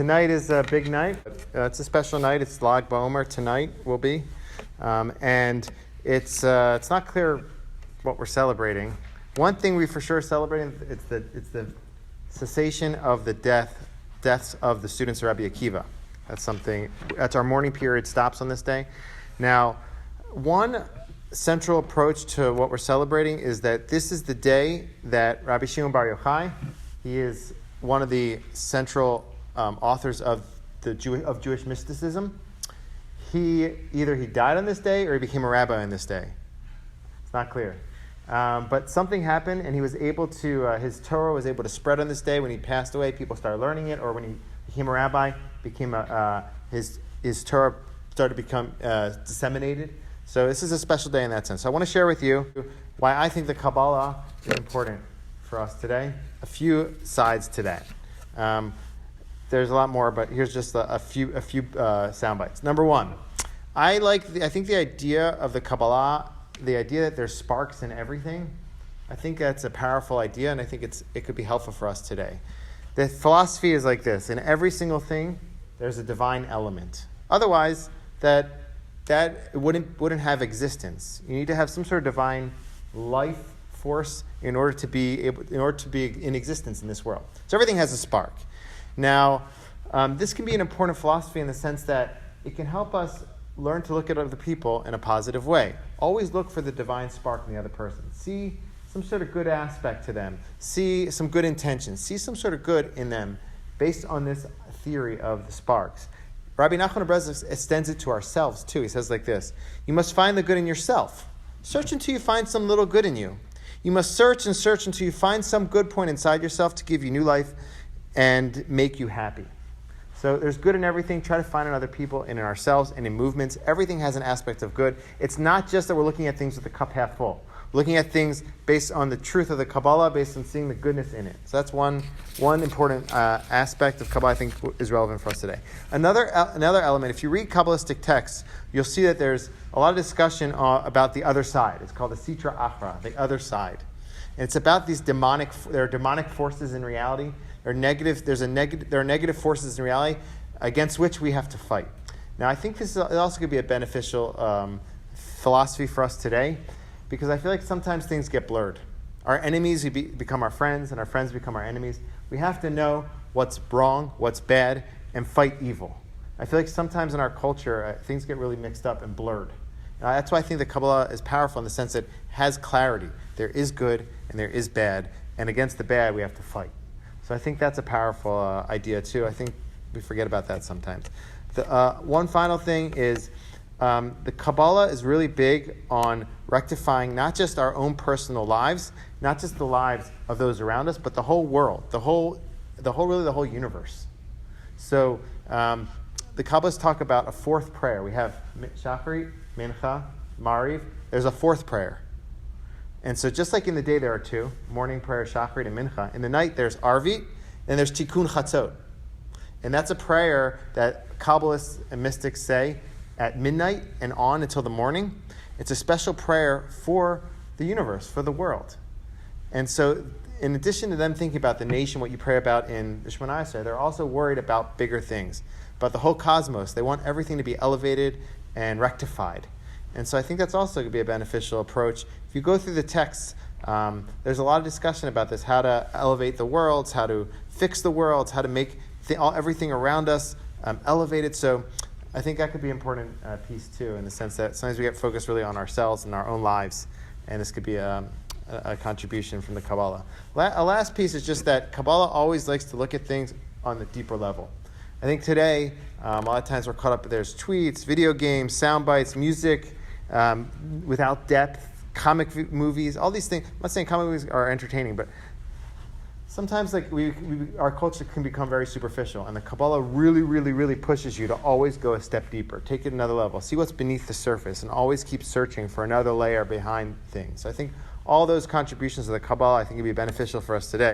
Tonight is a big night. It's a special night. It's Lag BaOmer tonight will be. And it's not clear what we're celebrating. One thing we for sure are celebrating, it's the cessation of the deaths of the students of Rabbi Akiva. That's our mourning period stops on this day. Now, one central approach to what we're celebrating is that this is the day that Rabbi Shimon Bar Yochai, he is one of the central authors of Jewish mysticism. Either he died on this day or he became a rabbi on this day. It's not clear. But something happened, and he was able to, his Torah was able to spread on this day. When he passed away, people started learning it, or when he became a rabbi, his Torah started to become disseminated. So this is a special day in that sense. So I want to share with you why I think the Kabbalah is important for us today. A few sides to that. There's a lot more, but here's just a few sound bites. Number one, I think the idea of the Kabbalah, the idea that there's sparks in everything. I think that's a powerful idea, and I think it could be helpful for us today. The philosophy is like this: in every single thing, there's a divine element. Otherwise, that wouldn't have existence. You need to have some sort of divine life force in order to be in existence in this world. So everything has a spark. Now, this can be an important philosophy in the sense that it can help us learn to look at other people in a positive way. Always look for the divine spark in the other person. See some sort of good aspect to them. See some good intentions. See some sort of good in them based on this theory of the sparks. Rabbi Nachman of Breslov extends it to ourselves too. He says like this: you must find the good in yourself. Search until you find some little good in you. You must search and search until you find some good point inside yourself to give you new life and make you happy. So there's good in everything. Try to find in other people and in ourselves and in movements. Everything has an aspect of good. It's not just that we're looking at things with the cup half full. We're looking at things based on the truth of the Kabbalah, based on seeing the goodness in it. So that's one important aspect of Kabbalah I think is relevant for us today. Another element, if you read Kabbalistic texts, you'll see that there's a lot of discussion about the other side. It's called the Sitra Achra, the other side. And it's about these there are demonic forces in reality. There are negative forces in reality against which we have to fight. Now, I think this is also going to be a beneficial philosophy for us today, because I feel like sometimes things get blurred. Our enemies become our friends, and our friends become our enemies. We have to know what's wrong, what's bad, and fight evil. I feel like sometimes in our culture, things get really mixed up and blurred. That's why I think the Kabbalah is powerful in the sense that it has clarity. There is good and there is bad, and against the bad, we have to fight. So I think that's a powerful idea too. I think we forget about that sometimes. One final thing is the Kabbalah is really big on rectifying not just our own personal lives, not just the lives of those around us, but the whole world, the whole universe. So the Kabbalists talk about a fourth prayer. We have Shacharit, Mincha, Mariv. There's a fourth prayer. And so just like in the day there are two, morning prayer, Shacharit, and Mincha, in the night there's Arvit, and there's Tikkun Chatzot. And that's a prayer that Kabbalists and mystics say at midnight and on until the morning. It's a special prayer for the universe, for the world. And so in addition to them thinking about the nation, what you pray about in the Shemona Esrei, they're also worried about bigger things, about the whole cosmos. They want everything to be elevated and rectified. And so I think that's also going to be a beneficial approach. If you go through the texts, there's a lot of discussion about this, how to elevate the worlds, how to fix the worlds, how to make everything around us elevated. So I think that could be an important piece too, in the sense that sometimes we get focused really on ourselves and our own lives, and this could be a contribution from the Kabbalah. A last piece is just that Kabbalah always likes to look at things on the deeper level. I think today, a lot of times we're caught up, there's tweets, video games, sound bites, music, without depth, comic movies, all these things. I'm not saying comic movies are entertaining, but sometimes our culture can become very superficial, and the Kabbalah really, really, really pushes you to always go a step deeper, take it another level, see what's beneath the surface, and always keep searching for another layer behind things. So I think all those contributions of the Kabbalah, I think, would be beneficial for us today.